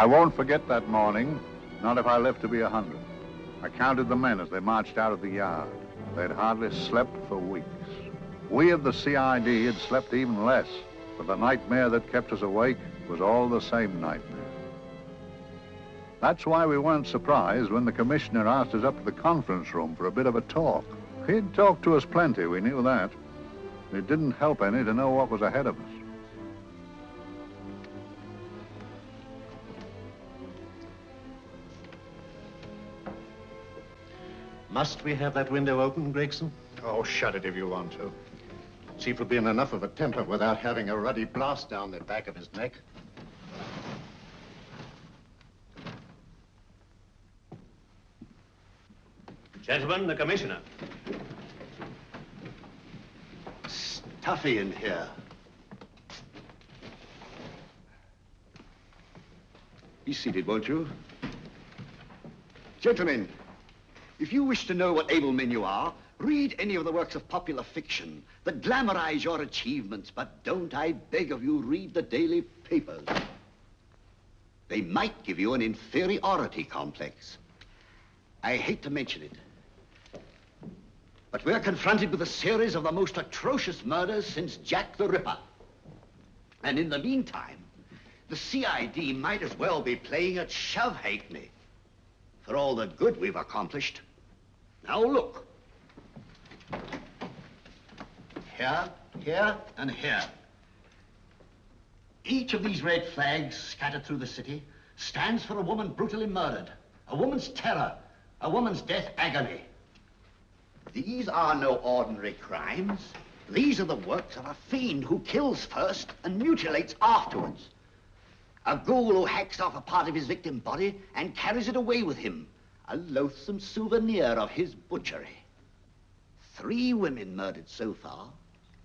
I won't forget that morning, not if I live to be 100. I counted the men as they marched out of the yard. They'd hardly slept for weeks. We of the CID had slept even less, but the nightmare that kept us awake was all the same nightmare. That's why we weren't surprised when the commissioner asked us up to the conference room for a bit of a talk. He'd talked to us plenty, we knew that. It didn't help any to know what was ahead of us. Must we have that window open, Gregson? Oh, shut it if you want to. Chief will be in enough of a temper without having a ruddy blast down the back of his neck. Gentlemen, the commissioner. Stuffy in here. Be seated, won't you? Gentlemen, if you wish to know what able men you are, read any of the works of popular fiction that glamorize your achievements, but don't, I beg of you, read the daily papers. They might give you an inferiority complex. I hate to mention it, but we're confronted with a series of the most atrocious murders since Jack the Ripper. And in the meantime, the CID might as well be playing at shove-halfpenny for all the good we've accomplished. Now look. Here, here, and here. Each of these red flags scattered through the city stands for a woman brutally murdered, a woman's terror, a woman's death agony. These are no ordinary crimes. These are the works of a fiend who kills first and mutilates afterwards. A ghoul who hacks off a part of his victim body and carries it away with him, a loathsome souvenir of his butchery. 3 women murdered so far,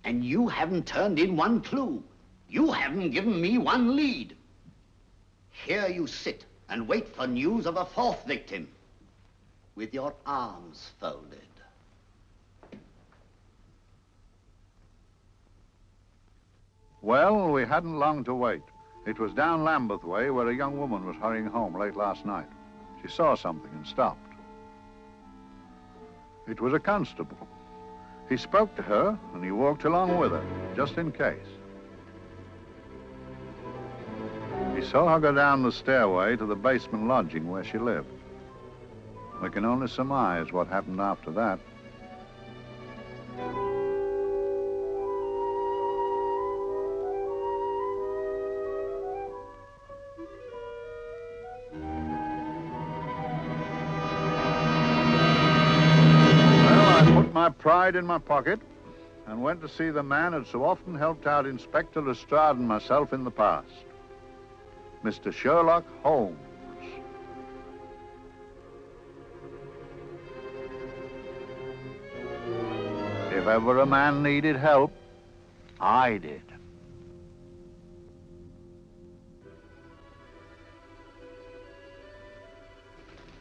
and you haven't turned in one clue. You haven't given me one lead. Here you sit and wait for news of a 4th victim, with your arms folded. Well, we hadn't long to wait. It was down Lambeth Way where a young woman was hurrying home late last night. She saw something and stopped. It was a constable. He spoke to her and he walked along with her, just in case. He saw her go down the stairway to the basement lodging where she lived. We can only surmise what happened after that. My pride in my pocket and went to see the man who'd so often helped out Inspector Lestrade and myself in the past, Mr. Sherlock Holmes. If ever a man needed help, I did.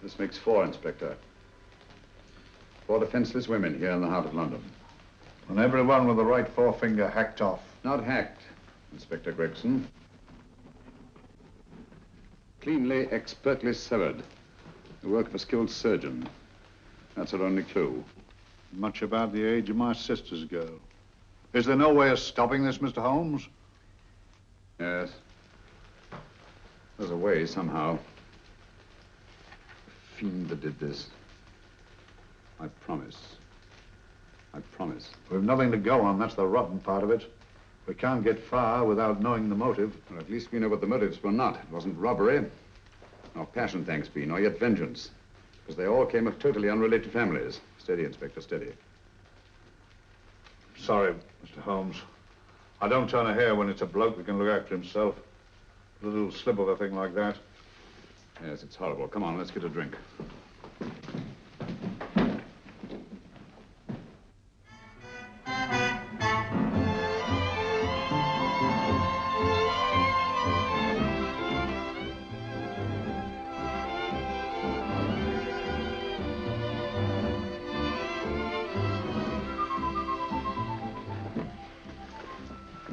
This makes 4, Inspector. 4 defenseless women here in the heart of London. And everyone with the right forefinger hacked off. Not hacked, Inspector Gregson. Cleanly, expertly severed. The work of a skilled surgeon. That's our only clue. Much about the age of my sister's girl. Is there no way of stopping this, Mr. Holmes? Yes. There's a way, somehow. The fiend that did this. I promise. I promise. We've nothing to go on. That's the rotten part of it. We can't get far without knowing the motive. Well, at least we know what the motives were not. It wasn't robbery, nor passion, thanks be, nor yet vengeance. Because they all came of totally unrelated families. Steady, Inspector, steady. Sorry, Mr. Holmes. I don't turn a hair when it's a bloke that can look after himself. A little slip of a thing like that. Yes, it's horrible. Come on, let's get a drink.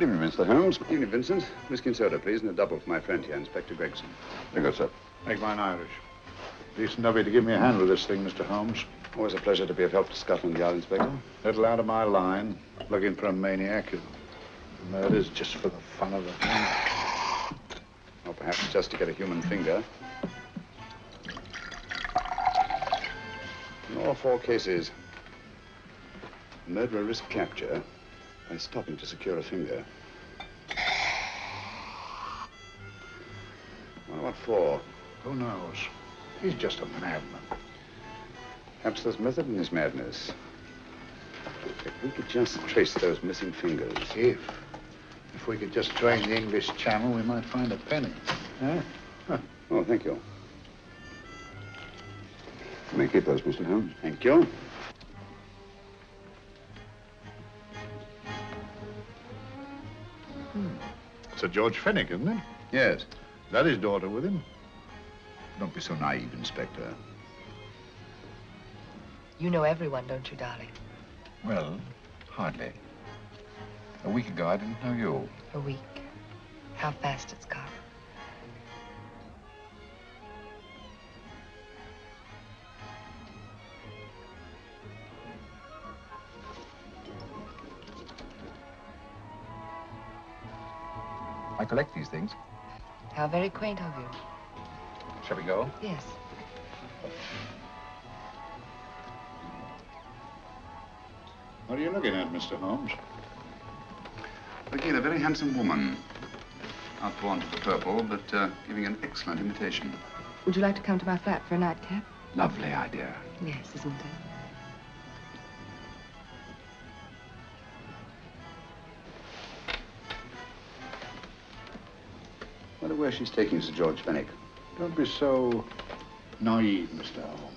Good evening, Mr. Holmes. Good evening, Vincent. Whiskey and soda, please, and a double for my friend here, Inspector Gregson. Very good, sir. Make mine Irish. Decent of you to give me a hand with this thing, Mr. Holmes. Always a pleasure to be of help to Scotland Yard, Inspector. Little out of my line, looking for a maniac who murders just for the fun of it. Or perhaps just to get a human finger. In all 4 cases, the murderer risked capture by stopping to secure a finger. Well, what for? Who knows? He's just a madman. Perhaps there's method in his madness. If we could just trace those missing fingers. If we could just drain the English Channel, we might find a penny. Huh? Oh, thank you. You may keep those, Mr. Holmes. Thank you. Sir George Fenwick, isn't it? Yes. Is that his daughter with him? Don't be so naive, Inspector. You know everyone, don't you, darling? Well, hardly. A week ago, I didn't know you. A week. How fast it's gone. I collect these things. How very quaint of you. Shall we go? Yes. What are you looking at, Mr. Holmes? Looking at a very handsome woman. Not born to the purple, but giving an excellent imitation. Would you like to come to my flat for a nightcap? Lovely idea. Yes, isn't it? I wonder where she's taking Sir George Fenwick. Don't be so naive, Mr. Holmes.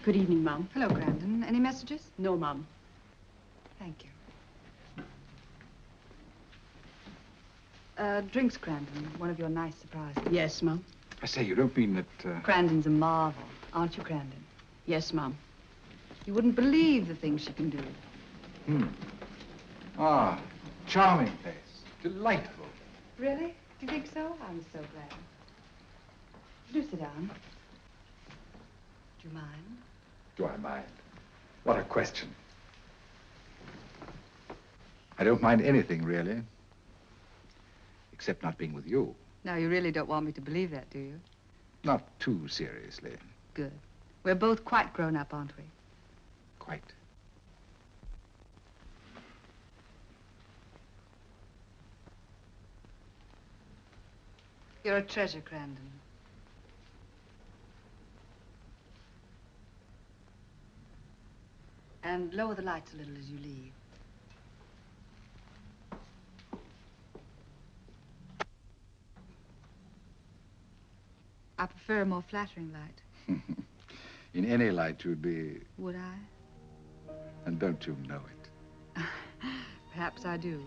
Good evening, Mum. Hello, Grandon. Any messages? No, Mum. Thank you. Drinks, Grandon. One of your nice surprises. Yes, Mum. I say, you don't mean that, Grandon's a marvel, aren't you, Grandon? Yes, Mum. You wouldn't believe the things she can do. Ah, charming place. Delightful. Really? Do you think so? I'm so glad. Do sit down. Do you mind? Do I mind? What a question. I don't mind anything, really. Except not being with you. Now, you really don't want me to believe that, do you? Not too seriously. Good. We're both quite grown up, aren't we? Quite. You're a treasure, Grandon. And lower the lights a little as you leave. I prefer a more flattering light. In any light, you'd be... Would I? And don't you know it? Perhaps I do.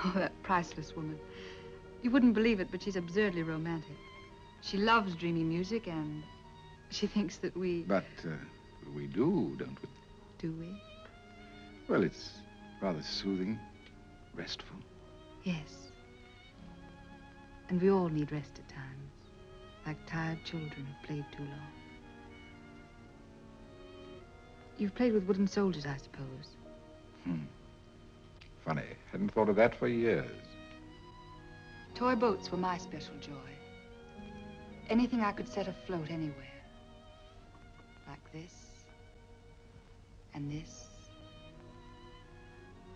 Oh, that priceless woman. You wouldn't believe it, but she's absurdly romantic. She loves dreamy music, and she thinks that we... But we do, don't we? Do we? Well, it's rather soothing, restful. Yes. And we all need rest at times, like tired children who've played too long. You've played with wooden soldiers, I suppose. Funny. Hadn't thought of that for years. Toy boats were my special joy. Anything I could set afloat anywhere. Like this. And this.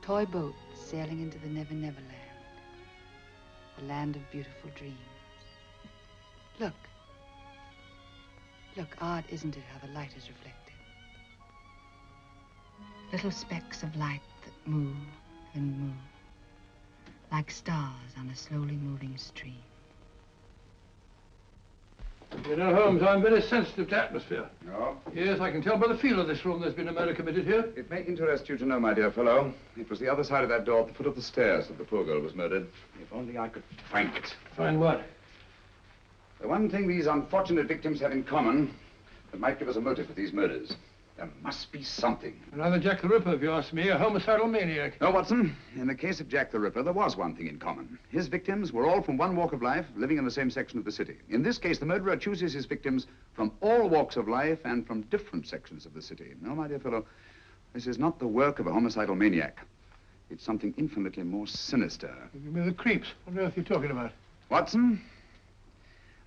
Toy boats sailing into the Never Never Land. The land of beautiful dreams. Look. Look, odd, isn't it, how the light is reflected? Little specks of light that move and move, like stars on a slowly moving stream. You know, Holmes, I'm very sensitive to atmosphere. No? Yes, I can tell by the feel of this room there's been a murder committed here. It may interest you to know, my dear fellow, it was the other side of that door at the foot of the stairs that the poor girl was murdered. If only I could find it. Find what? The one thing these unfortunate victims have in common that might give us a motive for these murders. There must be something. Another Jack the Ripper, if you ask me, a homicidal maniac. No, Watson. In the case of Jack the Ripper, there was one thing in common. His victims were all from one walk of life, living in the same section of the city. In this case, the murderer chooses his victims from all walks of life and from different sections of the city. No, my dear fellow, this is not the work of a homicidal maniac. It's something infinitely more sinister. Give me the creeps. What on earth are you talking about? Watson,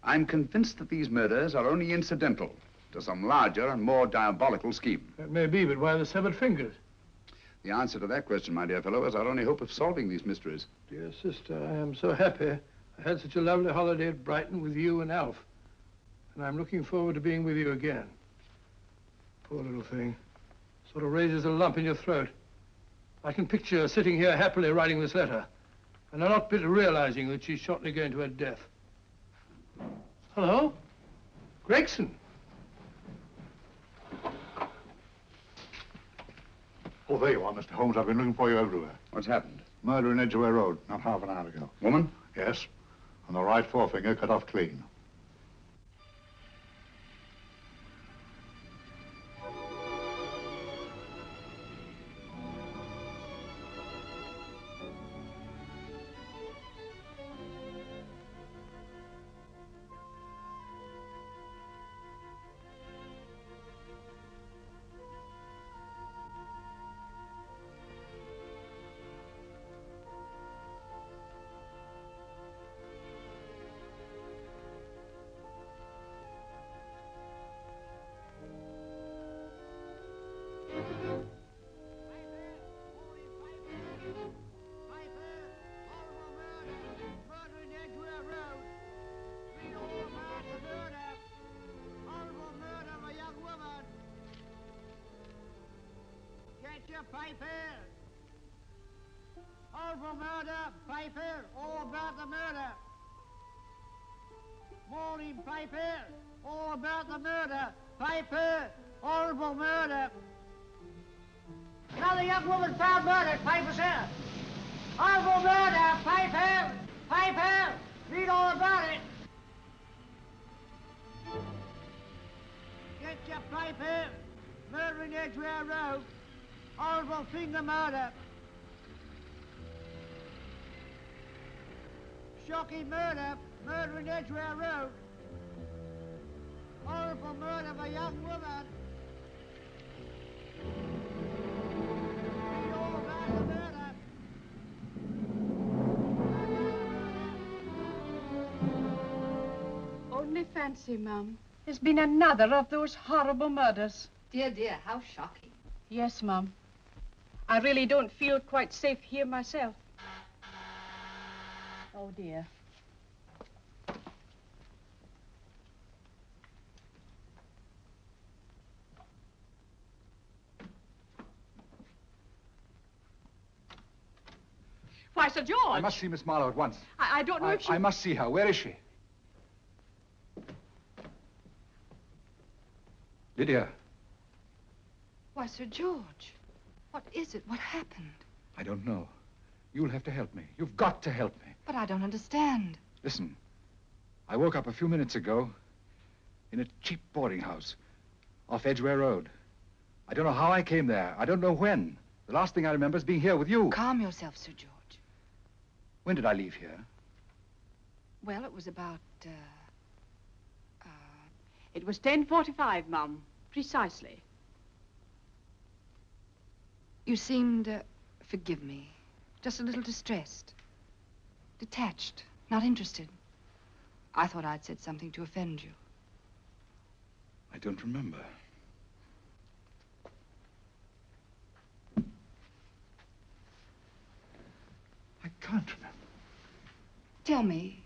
I'm convinced that these murders are only incidental to some larger and more diabolical scheme. That may be, but why the severed fingers? The answer to that question, my dear fellow, is our only hope of solving these mysteries. Dear sister, I am so happy. I had such a lovely holiday at Brighton with you and Alf. And I'm looking forward to being with you again. Poor little thing. Sort of raises a lump in your throat. I can picture her sitting here happily writing this letter. And I'm not bit realizing that she's shortly going to her death. Hello? Gregson. Oh, there you are, Mr. Holmes. I've been looking for you everywhere. What's happened? Murder in Edgware Road, not half an hour ago. Woman? Yes. And the right forefinger cut off clean. Piper! All for murder, Piper! All about the murder! Morning, Piper! All about the murder! Piper! Horrible murder! Another young woman found murdered, Piper, sir! Horrible murder, Piper! Piper! Read all about it! Get your Piper! Murder in Edgware Road! Horrible finger murder. Shocking murder. Murder in Edgware Road. Horrible murder of a young woman. Read all about the murder. Only fancy, Mum. There's been another of those horrible murders. Dear, dear, how shocking. Yes, Mum. I really don't feel quite safe here myself. Oh, dear. Why, Sir George! I must see Miss Marlowe at once. I don't know if she... I must see her. Where is she? Lydia. Why, Sir George, what is it? What happened? I don't know. You'll have to help me. You've got to help me. But I don't understand. Listen, I woke up a few minutes ago in a cheap boarding house off Edgware Road. I don't know how I came there. I don't know when. The last thing I remember is being here with you. Calm yourself, Sir George. When did I leave here? Well, it was about, It was 10:45, Mum. Precisely. You seemed, forgive me, just a little distressed. Detached, not interested. I thought I'd said something to offend you. I don't remember. I can't remember. Tell me,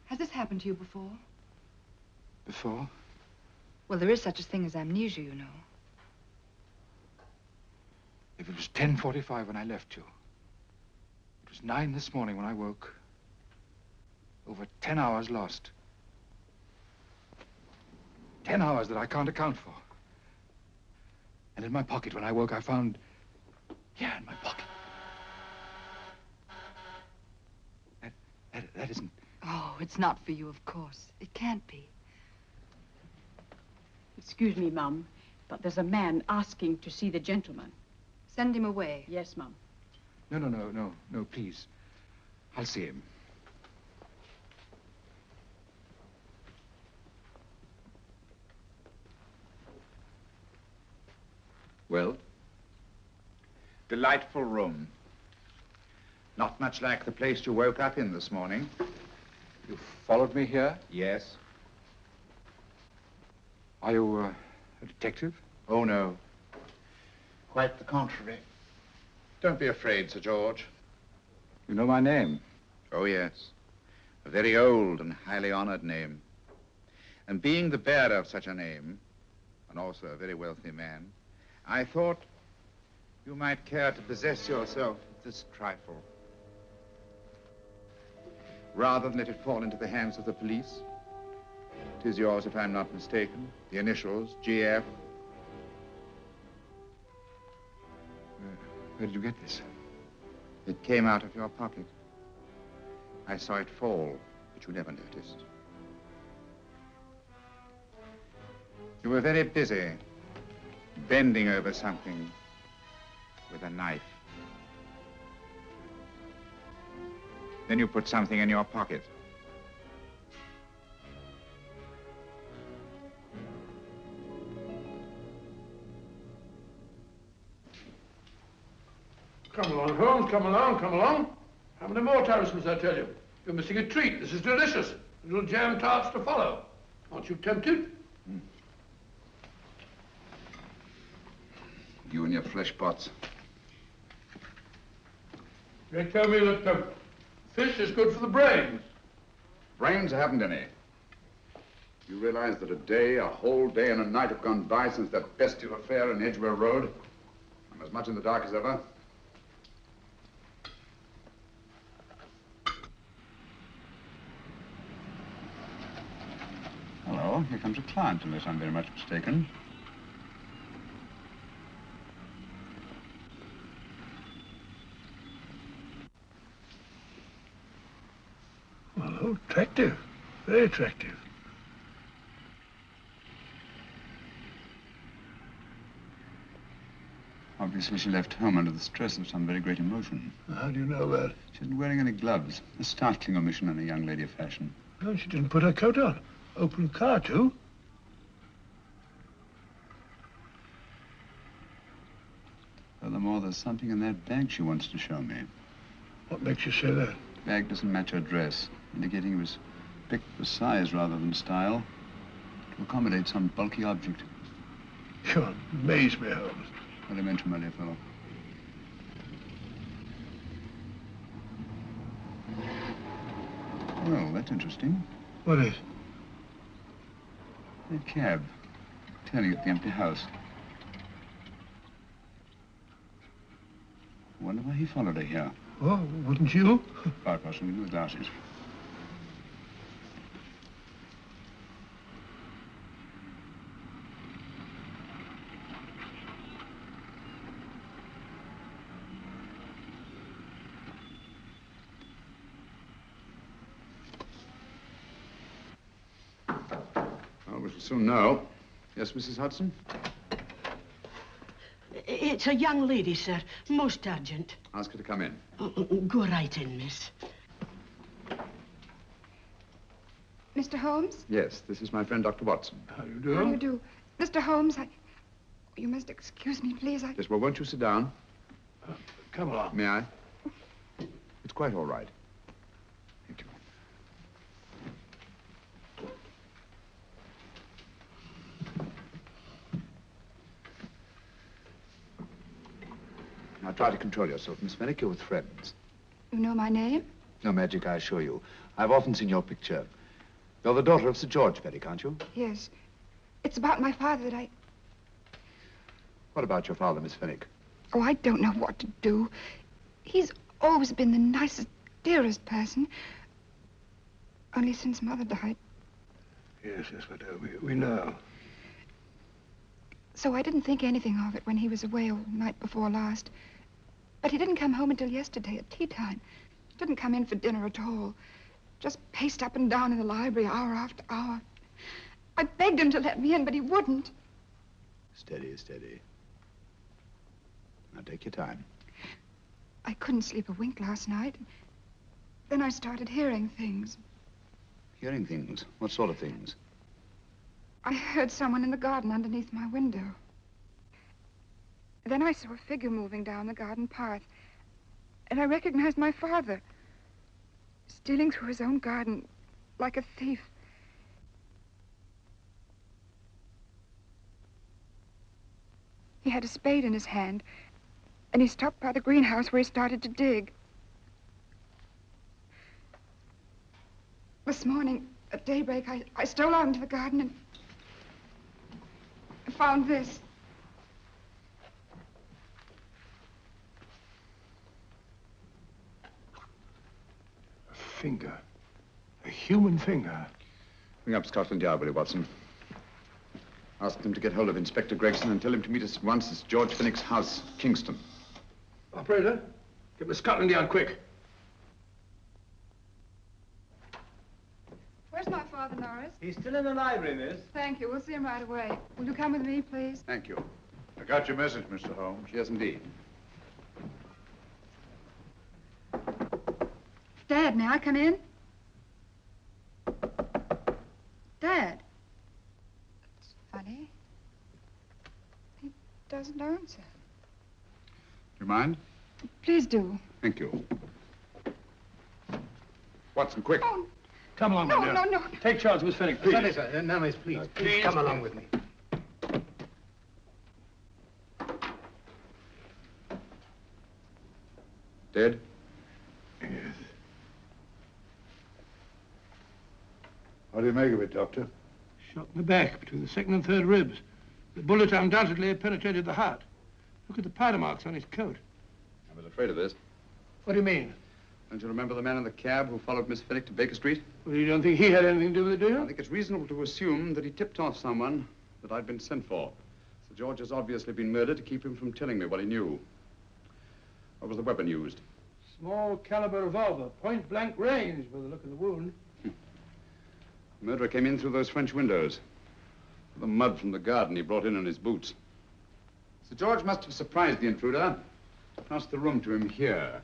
has this happened to you before? Before? Well, there is such a thing as amnesia, you know. If it was 10:45 when I left you, it was 9 this morning when I woke. Over 10 hours lost. 10 hours that I can't account for. And in my pocket when I woke, I found... Yeah, in my pocket. That isn't... Oh, it's not for you, of course. It can't be. Excuse me, Mum, but there's a man asking to see the gentleman. Send him away. Yes, Mum. No, please. I'll see him. Well? Delightful room. Not much like the place you woke up in this morning. You followed me here? Yes. Are you a detective? Oh, no. Quite the contrary. Don't be afraid, Sir George. You know my name? Oh, yes. A very old and highly honored name. And being the bearer of such a name, and also a very wealthy man, I thought you might care to possess yourself of this trifle. Rather than let it fall into the hands of the police. It is yours, if I'm not mistaken. The initials, GF. Where did you get this? It came out of your pocket. I saw it fall, but you never noticed. You were very busy, bending over something with a knife. Then you put something in your pocket. Come along, Holmes, come along, come along. How many more times must I tell you? You're missing a treat. This is delicious. Little jam tarts to follow. Aren't you tempted? You and your flesh pots. They tell me that fish is good for the brains. Brains haven't any. You realize that a whole day and a night have gone by since that bestial affair in Edgware Road? I'm as much in the dark as ever. Hello, here comes a client, unless I'm very much mistaken. Well, attractive. Very attractive. Obviously, she left home under the stress of some very great emotion. How do you know that? She isn't wearing any gloves. A startling omission in a young lady of fashion. No, she didn't put her coat on. Open car, too. Furthermore, there's something in that bag she wants to show me. What makes you say that? The bag doesn't match her dress, indicating it was picked for size rather than style, to accommodate some bulky object. You amaze me, Holmes. What do you mention, my dear fellow? Well, that's interesting. What is? A cab, turning at the empty house. I wonder why he followed her here. Oh, wouldn't you? Quite possibly with glasses. Well, we shall soon know. Yes, Mrs. Hudson? It's a young lady, sir. Most urgent. Ask her to come in. Go right in, miss. Mr. Holmes? Yes, this is my friend, Dr. Watson. How do you do? How do you do? Mr. Holmes, you must excuse me, please. Yes, well, won't you sit down? Come along. May I? It's quite all right. Thank you. Now try to control yourself, Miss Fenwick. You're with friends. You know my name? No magic, I assure you. I've often seen your picture. You're the daughter of Sir George Fenwick, aren't you? Yes. It's about my father that I... What about your father, Miss Fenwick? Oh, I don't know what to do. He's always been the nicest, dearest person. Only since Mother died. Yes, we do. We know. So I didn't think anything of it when he was away all night before last. But he didn't come home until yesterday at tea time. Didn't come in for dinner at all. Just paced up and down in the library hour after hour. I begged him to let me in, but he wouldn't. Steady, steady. Now take your time. I couldn't sleep a wink last night. Then I started hearing things. Hearing things? What sort of things? I heard someone in the garden underneath my window. Then I saw a figure moving down the garden path. And I recognized my father. Stealing through his own garden like a thief. He had a spade in his hand, and he stopped by the greenhouse where he started to dig. This morning, at daybreak, I stole out into the garden and found this. A finger. A human finger. Ring up Scotland Yard, will you, Watson? Ask them to get hold of Inspector Gregson and tell him to meet us at once at George Fenwick's house, Kingston. Operator, get me Scotland Yard quick. Where's my father, Norris? He's still in the library, miss. Thank you. We'll see him right away. Will you come with me, please? Thank you. I got your message, Mr. Holmes. Yes, indeed. Dad, may I come in? Dad. That's funny. He doesn't answer. Do you mind? Please do. Thank you. Watson, quick. Oh, Come along, no, my dear. no, no. Take charge, Miss Fenwick, please. Sorry, sir. Now, miss, please. Please come along with me. Dead? Yes. What do you make of it, Doctor? Shot in the back between the second and third ribs. The bullet undoubtedly penetrated the heart. Look at the powder marks on his coat. I was afraid of this. What do you mean? Don't you remember the man in the cab who followed Miss Fenwick to Baker Street? Well, you don't think he had anything to do with it, do you? I think it's reasonable to assume that he tipped off someone that I'd been sent for. Sir George has obviously been murdered to keep him from telling me what he knew. What was the weapon used? Small caliber revolver, point blank range by the look of the wound. The murderer came in through those French windows. The mud from the garden he brought in on his boots. Sir George must have surprised the intruder. Passed the room to him here.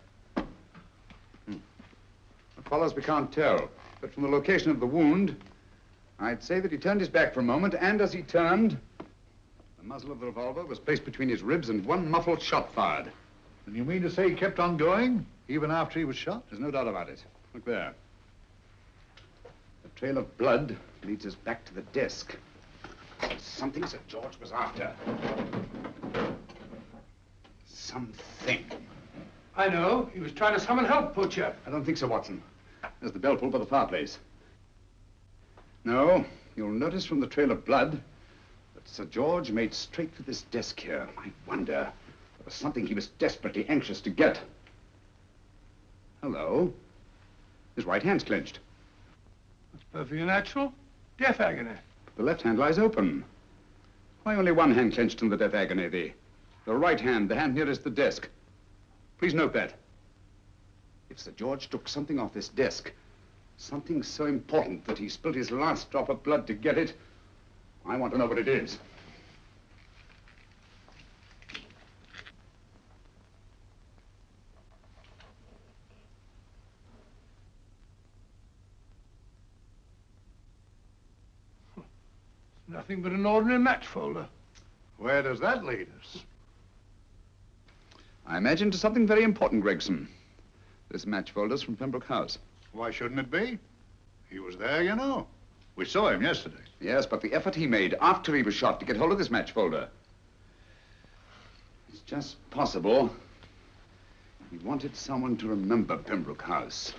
What follows we can't tell. But from the location of the wound, I'd say that he turned his back for a moment, and as he turned, the muzzle of the revolver was placed between his ribs and one muffled shot fired. And you mean to say he kept on going, even after he was shot? There's no doubt about it. Look there. The trail of blood leads us back to the desk. Something Sir George was after. Something. I know. He was trying to summon help, poor chap. I don't think so, Watson. There's the bell pull by the fireplace. No, you'll notice from the trail of blood that Sir George made straight for this desk here. I wonder, there was something he was desperately anxious to get. Hello. His right hand's clenched. That's perfectly natural. Death agony. The left hand lies open. Why only one hand clenched in the death agony? The right hand, the hand nearest the desk. Please note that. If Sir George took something off this desk, something so important that he spilled his last drop of blood to get it, I want to know what it is. Nothing but an ordinary match folder. Where does that lead us? I imagine to something very important, Gregson. This match folder's from Pembroke House. Why shouldn't it be? He was there, you know. We saw him yesterday. Yes, but the effort he made after he was shot to get hold of this match folder. It's just possible he wanted someone to remember Pembroke House.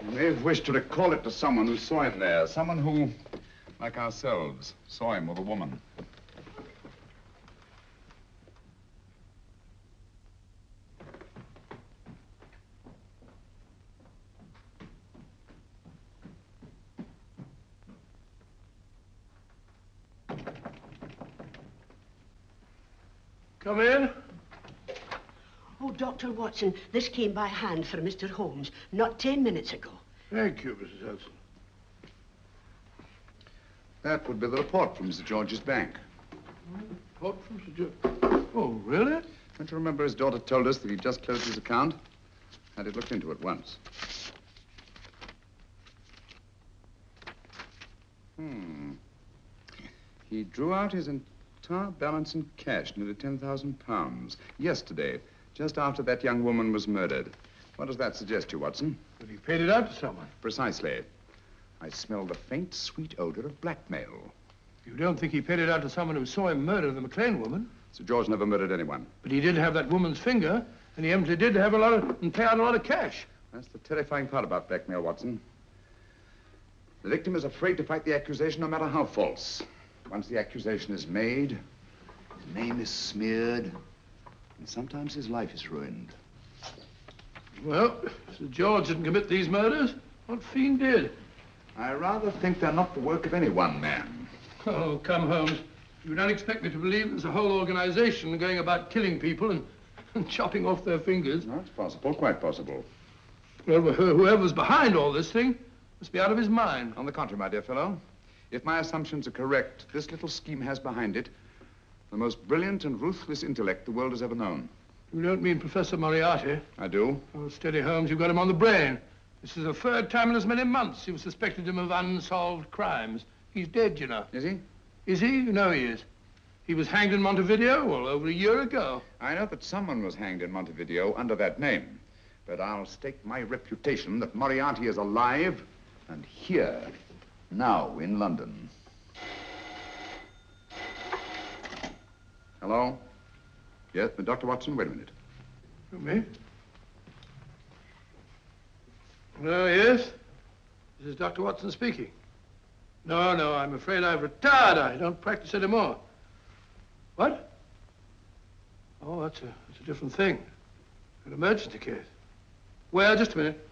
He may have wished to recall it to someone who saw him there. Someone who, like ourselves, saw him with a woman. Come in. Oh, Dr. Watson, this came by hand for Mr. Holmes not 10 minutes ago. Thank you, Mrs. Hudson. That would be the report from Sir George's bank. Report from Sir George? Oh, really? Don't you remember his daughter told us that he'd just closed his account? Had it looked into at once. He drew out his entire balance in cash, nearly £10,000, yesterday, just after that young woman was murdered. What does that suggest to you, Watson? That he paid it out to someone. Precisely. I smell the faint, sweet odor of blackmail. You don't think he paid it out to someone who saw him murder the McLean woman? Sir George never murdered anyone. But he did have that woman's finger, and he empty did have and pay out a lot of cash. That's the terrifying part about blackmail, Watson. The victim is afraid to fight the accusation, no matter how false. Once the accusation is made, his name is smeared, and sometimes his life is ruined. Well, Sir George didn't commit these murders. What fiend did? I rather think they're not the work of any one man. Oh, come, Holmes. You don't expect me to believe there's a whole organization going about killing people and chopping off their fingers? No, it's possible, quite possible. Well, whoever's behind all this thing must be out of his mind. On the contrary, my dear fellow, if my assumptions are correct, this little scheme has behind it the most brilliant and ruthless intellect the world has ever known. You don't mean Professor Moriarty? I do. Oh, steady, Holmes. You've got him on the brain. This is the third time in as many months you've suspected him of unsolved crimes. He's dead, you know. Is he? Is he? You know he is. He was hanged in Montevideo, well, over a year ago. I know that someone was hanged in Montevideo under that name. But I'll stake my reputation that Moriarty is alive and here, now in London. Hello? Yes, but Dr. Watson, wait a minute. Me? Oh, yes? This is Dr. Watson speaking. No, I'm afraid I've retired. I don't practice anymore. What? Oh, that's a different thing. An emergency case. Well, just a minute.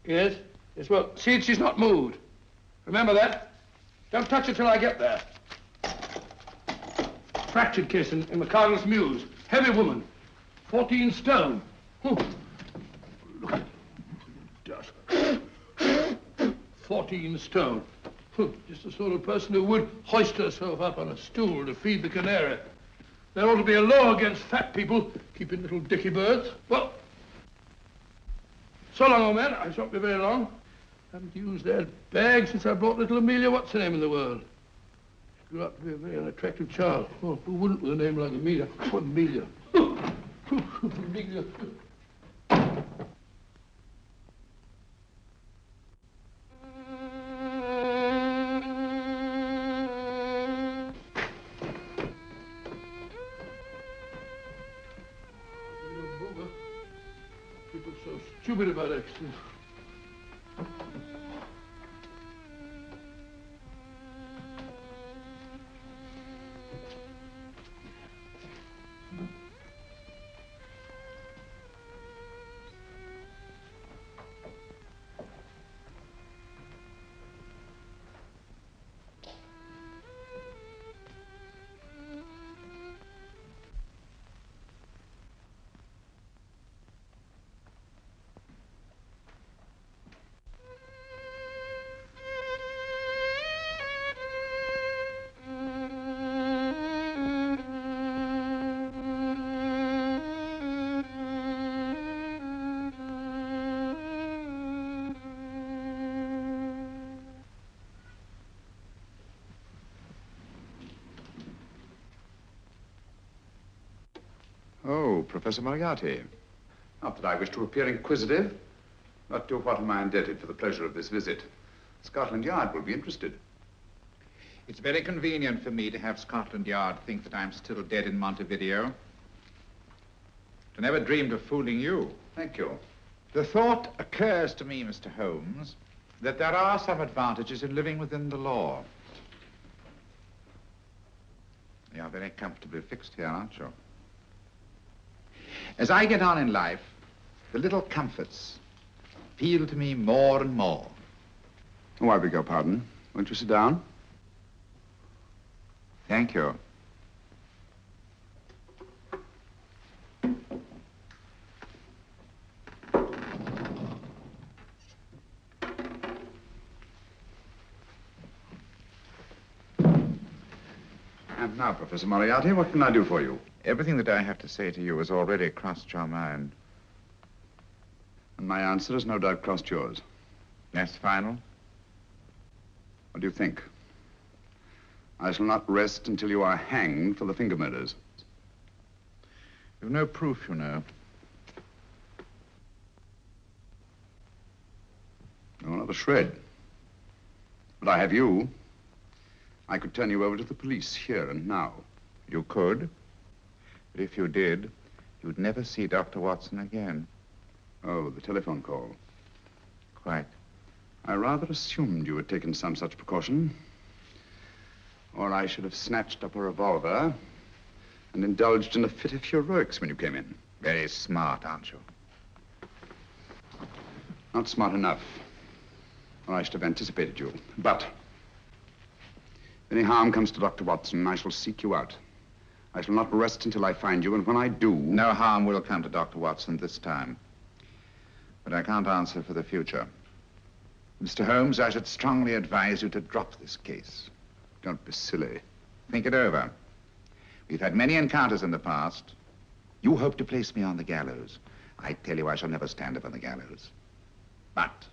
Yes? Yes, well, see, she's not moved. Remember that? Don't touch her till I get there. Fractured case in McCardle's Mews. Heavy woman. 14 stone. Oh. Look at dust. 14 stone. Just the sort of person who would hoist herself up on a stool to feed the canary. There ought to be a law against fat people keeping little dicky birds. Well, so long, old man. I shan't be very long. Haven't used that bag since I brought little Amelia. What's her name in the world? She grew up to be a very unattractive child. Oh, who wouldn't with a name like Amelia? Oh, Amelia. Amelia. People so stupid about accidents. Professor Moriarty. Not that I wish to appear inquisitive, but to what am I indebted for the pleasure of this visit? Scotland Yard will be interested. It's very convenient for me to have Scotland Yard think that I'm still dead in Montevideo. I never dreamed of fooling you. Thank you. The thought occurs to me, Mr. Holmes, that there are some advantages in living within the law. You are very comfortably fixed here, aren't you? As I get on in life, the little comforts appeal to me more and more. Oh, I beg your pardon. Won't you sit down? Thank you. And now, Professor Moriarty, what can I do for you? Everything that I have to say to you has already crossed your mind. And my answer has no doubt crossed yours. That's final? What do you think? I shall not rest until you are hanged for the finger murders. You've no proof, you know. No, not a shred. But I have you. I could turn you over to the police here and now. You could. But if you did, you'd never see Dr. Watson again. Oh, the telephone call. Quite. I rather assumed you had taken some such precaution. Or I should have snatched up a revolver and indulged in a fit of heroics when you came in. Very smart, aren't you? Not smart enough. Or I should have anticipated you. But if any harm comes to Dr. Watson, I shall seek you out. I shall not rest until I find you, and when I do... No harm will come to Dr. Watson this time. But I can't answer for the future. Mr. Holmes, I should strongly advise you to drop this case. Don't be silly. Think it over. We've had many encounters in the past. You hope to place me on the gallows. I tell you, I shall never stand up on the gallows. But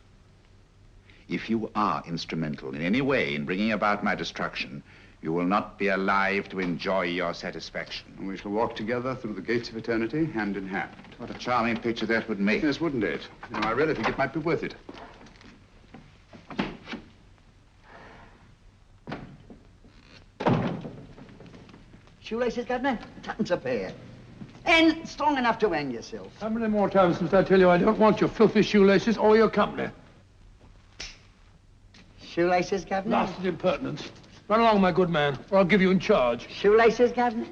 if you are instrumental in any way in bringing about my destruction, you will not be alive to enjoy your satisfaction. And we shall walk together through the gates of eternity, hand in hand. What a charming picture that would make. Yes, wouldn't it? You know, I really think it might be worth it. Shoelaces, Governor? Tuppence a pair. And strong enough to hang yourself. How many more times must I tell you I don't want your filthy shoelaces or your company? Shoelaces, Governor? Blasted impertinence. Run along, my good man, or I'll give you in charge. Shoelaces, Governor?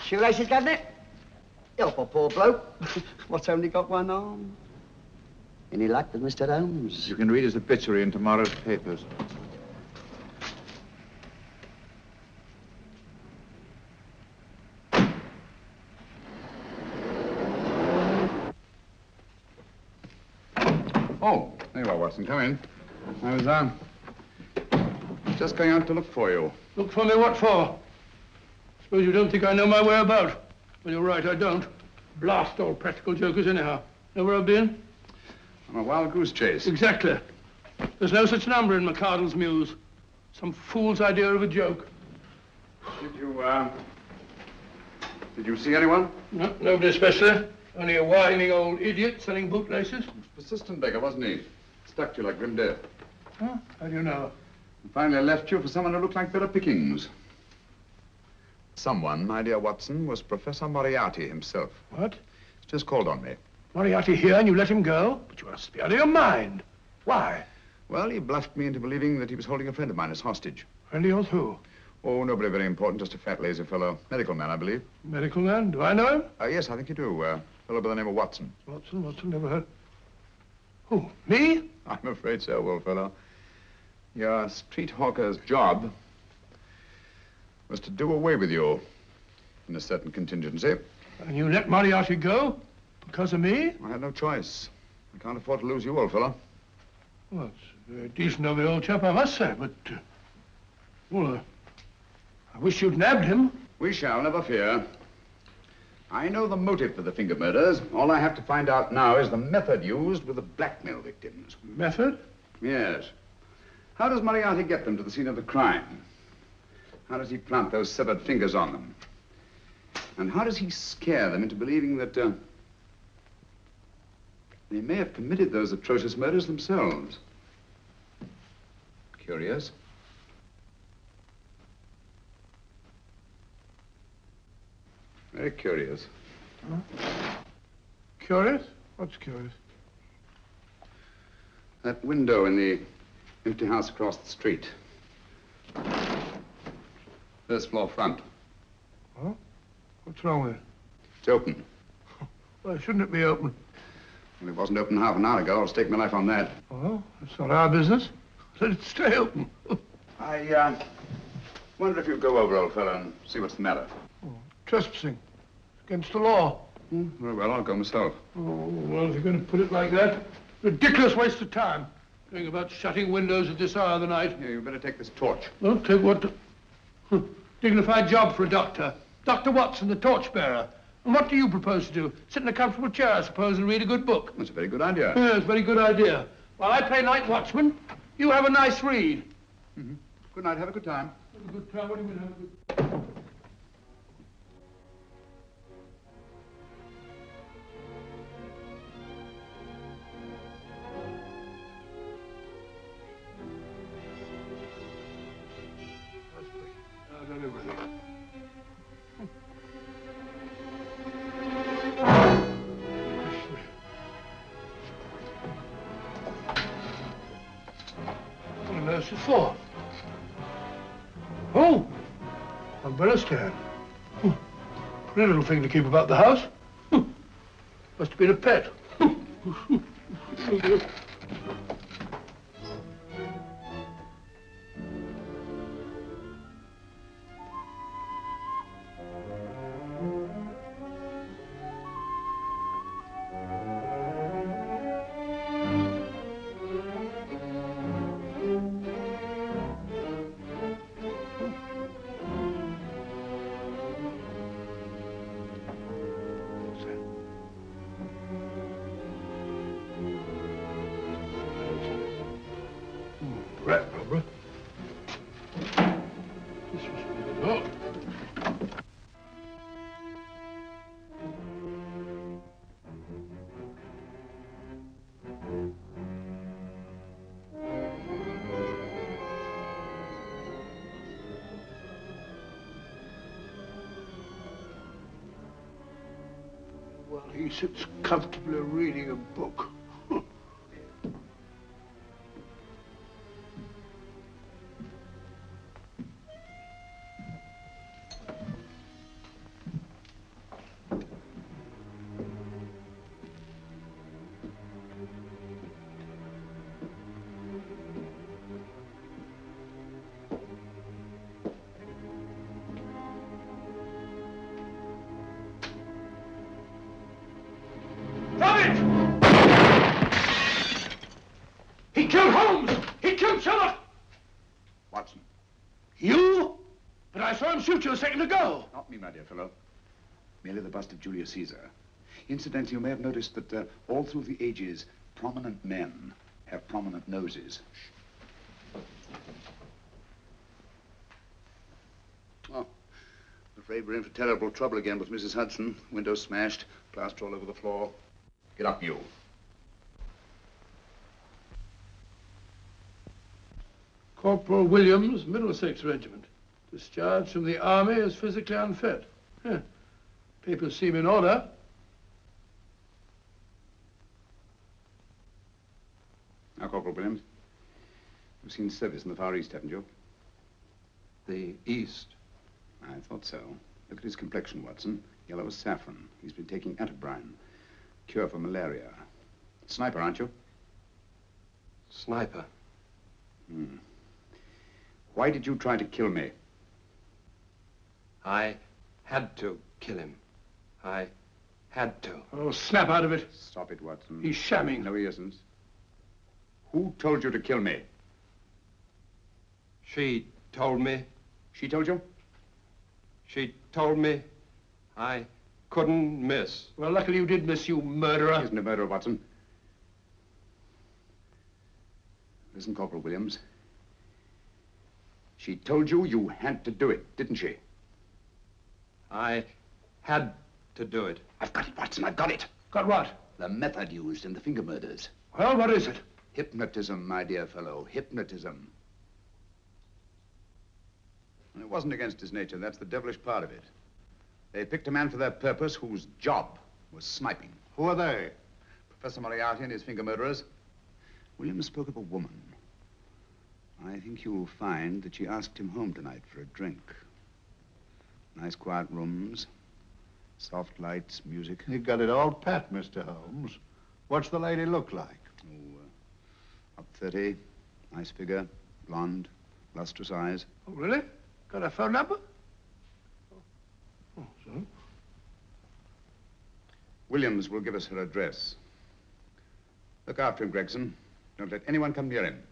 Shoelaces, Governor? Help a poor bloke. What's only got one arm? Any luck with Mr. Holmes? You can read his obituary in tomorrow's papers. Oh, there you are, Watson. Come in. I was, just going out to look for you. Look for me what for? Suppose you don't think I know my way about. Well, you're right, I don't. Blast all practical jokers anyhow. Know where I've been? On a wild goose chase. Exactly. There's no such number in McCardle's Muse. Some fool's idea of a joke. Did you see anyone? No, nobody especially. Only a whining old idiot selling bootlaces. Persistent beggar, wasn't he? Stuck to you like grim death. Huh? How do you know? And finally left you for someone who looked like better pickings. Someone, my dear Watson, was Professor Moriarty himself. What? He's just called on me. Moriarty here and you let him go? But you must be out of your mind. Why? Well, he bluffed me into believing that he was holding a friend of mine as hostage. Friend of yours who? Oh, nobody very important, just a fat, lazy fellow. Medical man, I believe. Medical man? Do I know him? Yes, I think you do. Fellow by the name of Watson. Watson, never heard. Who, me? I'm afraid so, old fellow. Your street hawker's job was to do away with you in a certain contingency. And you let Moriarty go? Because of me? I had no choice. I can't afford to lose you, old fellow. Well, it's very decent of the old chap, I must say, but... I wish you'd nabbed him. We shall, never fear. I know the motive for the finger murders. All I have to find out now is the method used with the blackmail victims. Method? Yes. How does Moriarty get them to the scene of the crime? How does he plant those severed fingers on them? And how does he scare them into believing that they may have committed those atrocious murders themselves? Curious. Very curious. Huh? Curious? What's curious? That window in the empty house across the street. First floor front. Huh? What's wrong with it? It's open. Why shouldn't it be open? Well, it wasn't open half an hour ago. I'll stake my life on that. Oh, it's not our business. Let it stay open. I wonder if you'd go over, old fellow, and see what's the matter. Oh, trespassing. Against the law. Very well, I'll go myself. Oh, well, if you're going to put it like that, ridiculous waste of time. Going about shutting windows at this hour of the night. Yeah, you better take this torch. Well, take what? Dignified job for a doctor. Dr. Watson, the torchbearer. And what do you propose to do? Sit in a comfortable chair, I suppose, and read a good book? That's a very good idea. Yes, very good idea. While I play night watchman, you have a nice read. Mm-hmm. Good night. Have a good time. Have a good time? What do you mean, have a good time? What is for? Oh, umbrella stand. Pretty little thing to keep about the house. Must have been a pet. While he sits comfortably reading a book. He killed Holmes! He killed Sherlock! Watson. You? But I saw him shoot you a second ago. Not me, my dear fellow. Merely the bust of Julius Caesar. Incidentally, you may have noticed that all through the ages, prominent men have prominent noses. Oh, I'm afraid we're in for terrible trouble again with Mrs. Hudson. Windows smashed, plaster all over the floor. Get up, you. Corporal Williams, Middlesex Regiment. Discharged from the army as physically unfit. Papers seem in order. Now, Corporal Williams, you've seen service in the Far East, haven't you? The East? I thought so. Look at his complexion, Watson. Yellow as saffron. He's been taking antibrine. Cure for malaria. Sniper, aren't you? Sniper. Hmm. Why did you try to kill me? I had to kill him. I had to. Oh, snap out of it. Stop it, Watson. He's shamming. No, he isn't. Who told you to kill me? She told me. She told you? She told me I couldn't miss. Well, luckily you did miss, you murderer. He isn't a murderer, Watson. Listen, Corporal Williams. She told you you had to do it, didn't she? I had to do it. I've got it, Watson, I've got it. Got what? The method used in the finger murders. Well, what is it? Hypnotism, my dear fellow, hypnotism. And it wasn't against his nature, that's the devilish part of it. They picked a man for their purpose whose job was sniping. Who are they? Professor Moriarty and his finger murderers. Williams spoke of a woman. I think you'll find that she asked him home tonight for a drink. Nice quiet rooms, soft lights, music. You got it all pat, Mr. Holmes. What's the lady look like? Up 30, nice figure, blonde, lustrous eyes. Oh, really? Got a phone number? Oh, so? Williams will give us her address. Look after him, Gregson. Don't let anyone come near him.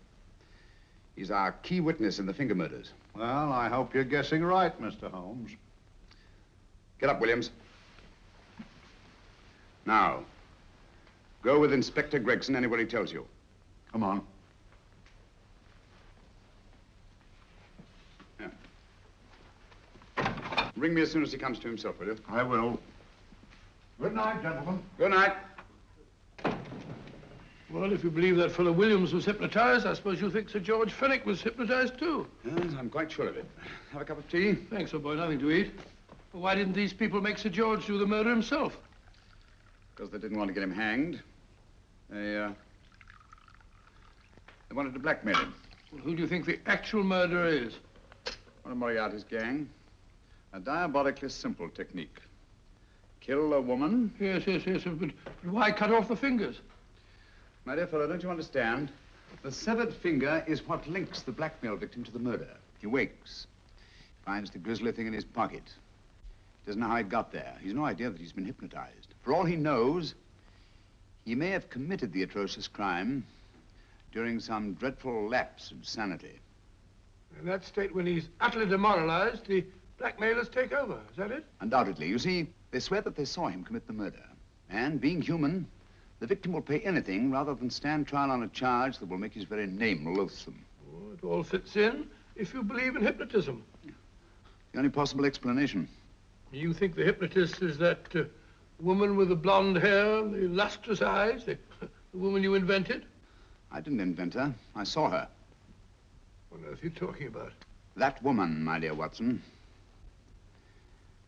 He's our key witness in the finger murders. Well, I hope you're guessing right, Mr. Holmes. Get up, Williams. Now, go with Inspector Gregson anywhere he tells you. Come on. Yeah. Ring me as soon as he comes to himself, will you? I will. Good night, gentlemen. Good night. Well, if you believe that fellow Williams was hypnotized, I suppose you think Sir George Fenwick was hypnotized, too. Yes, I'm quite sure of it. Have a cup of tea? Thanks, old boy. Nothing to eat. Well, why didn't these people make Sir George do the murder himself? Because they didn't want to get him hanged. They wanted to blackmail him. Well, who do you think the actual murderer is? One of Moriarty's gang. A diabolically simple technique. Kill a woman. Yes. But why cut off the fingers? My dear fellow, don't you understand? The severed finger is what links the blackmail victim to the murder. He wakes, finds the grisly thing in his pocket. He doesn't know how it got there. He's no idea that he's been hypnotized. For all he knows, he may have committed the atrocious crime during some dreadful lapse of sanity. In that state, when he's utterly demoralized, the blackmailers take over. Is that it? Undoubtedly. You see, they swear that they saw him commit the murder. And being human, the victim will pay anything rather than stand trial on a charge that will make his very name loathsome. Oh, it all fits in if you believe in hypnotism. The only possible explanation. You think the hypnotist is that woman with the blonde hair and the lustrous eyes, the woman you invented? I didn't invent her. I saw her. What on earth are you talking about? That woman, my dear Watson,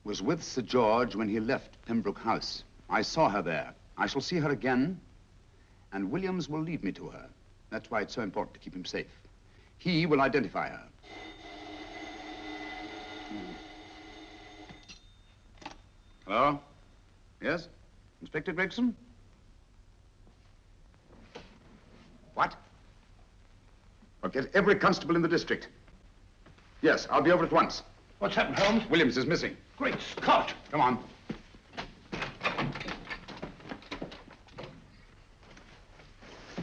was with Sir George when he left Pembroke House. I saw her there. I shall see her again, and Williams will lead me to her. That's why it's so important to keep him safe. He will identify her. Hello? Yes? Inspector Gregson? What? Well, get every constable in the district. Yes, I'll be over at once. What's happened, Holmes? Williams is missing. Great Scott! Come on.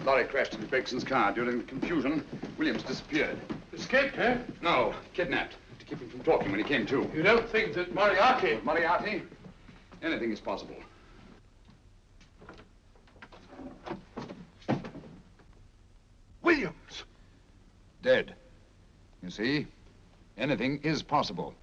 Lorry crashed into Gregson's car. During the confusion, Williams disappeared. Escaped, eh? No, kidnapped. To keep him from talking when he came to. You don't think that Moriarty... Moriarty? Anything is possible. Williams! Dead. You see, anything is possible.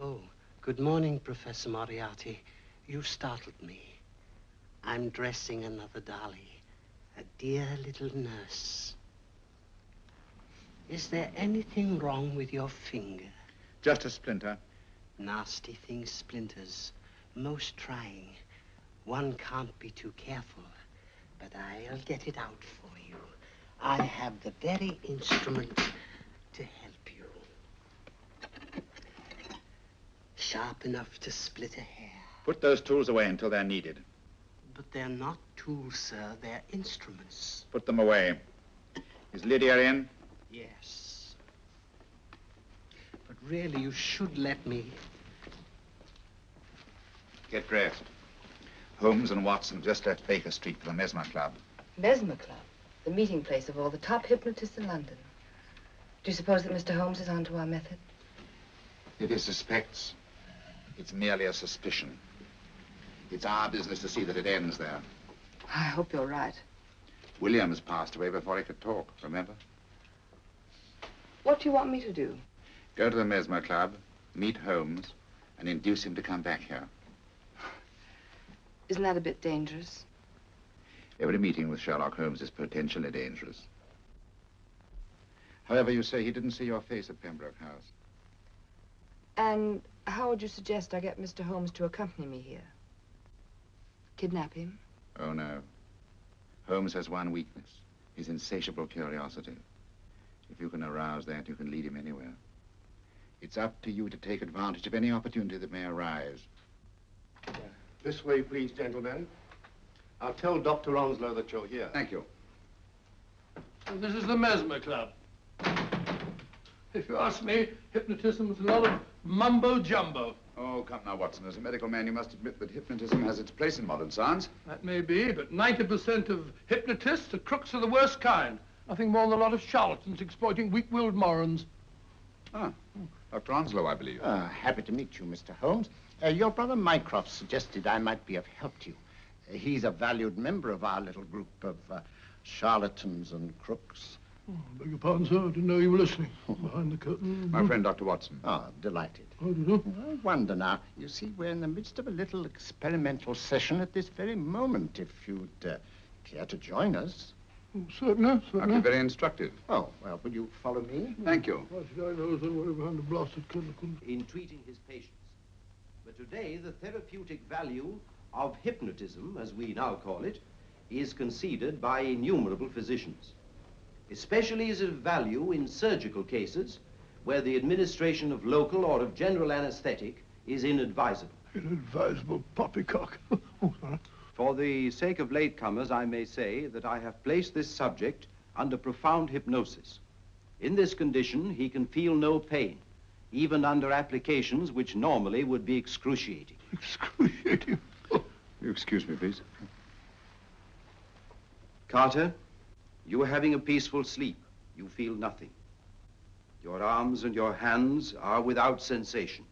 Oh, good morning, Professor Moriarty. You startled me. I'm dressing another dolly, a dear little nurse. Is there anything wrong with your finger? Just a splinter. Nasty thing, splinters. Most trying. One can't be too careful, but I'll get it out for you. I have the very instrument to help you. Sharp enough to split a hair. Put those tools away until they're needed. But they're not tools, sir. They're instruments. Put them away. Is Lydia in? Yes. But really, you should let me. Get dressed. Holmes and Watson just left Baker Street for the Mesmer Club. Mesmer Club? The meeting place of all the top hypnotists in London. Do you suppose that Mr. Holmes is onto our method? If he suspects, it's merely a suspicion. It's our business to see that it ends there. I hope you're right. Williams passed away before he could talk, remember? What do you want me to do? Go to the Mesmer Club, meet Holmes, and induce him to come back here. Isn't that a bit dangerous? Every meeting with Sherlock Holmes is potentially dangerous. However, you say he didn't see your face at Pembroke House. And how would you suggest I get Mr. Holmes to accompany me here? Kidnap him? Oh, no. Holmes has one weakness, his insatiable curiosity. If you can arouse that, you can lead him anywhere. It's up to you to take advantage of any opportunity that may arise. This way, please, gentlemen. I'll tell Dr. Onslow that you're here. Thank you. So this is the Mesmer Club. If you ask me, hypnotism is a lot of mumbo-jumbo. Oh, come now, Watson. As a medical man, you must admit that hypnotism has its place in modern science. That may be, but 90% of hypnotists are crooks of the worst kind. Nothing more than a lot of charlatans exploiting weak-willed morons. Ah, Dr. Onslow, I believe. Happy to meet you, Mr. Holmes. Your brother Mycroft suggested I might be of help to you. He's a valued member of our little group of charlatans and crooks. Oh, beg your pardon, sir. I didn't know you were listening. Behind the curtain. My friend, Dr. Watson. Oh, delighted. Oh, did you? I wonder now. You see, we're in the midst of a little experimental session at this very moment. If you'd care to join us. Oh, certainly, certainly. That'd be very instructive. Oh, well, will you follow me? Thank you. Why should I know somebody behind the blasted curtain? In treating his patients. But today, the therapeutic value of hypnotism, as we now call it, is conceded by innumerable physicians. Especially is it of value in surgical cases where the administration of local or of general anesthetic is inadvisable. Inadvisable poppycock. Oh, sorry. For the sake of latecomers, I may say that I have placed this subject under profound hypnosis. In this condition, he can feel no pain, even under applications which normally would be excruciating. Excruciating? You excuse me, please. Carter, you are having a peaceful sleep. You feel nothing. Your arms and your hands are without sensation.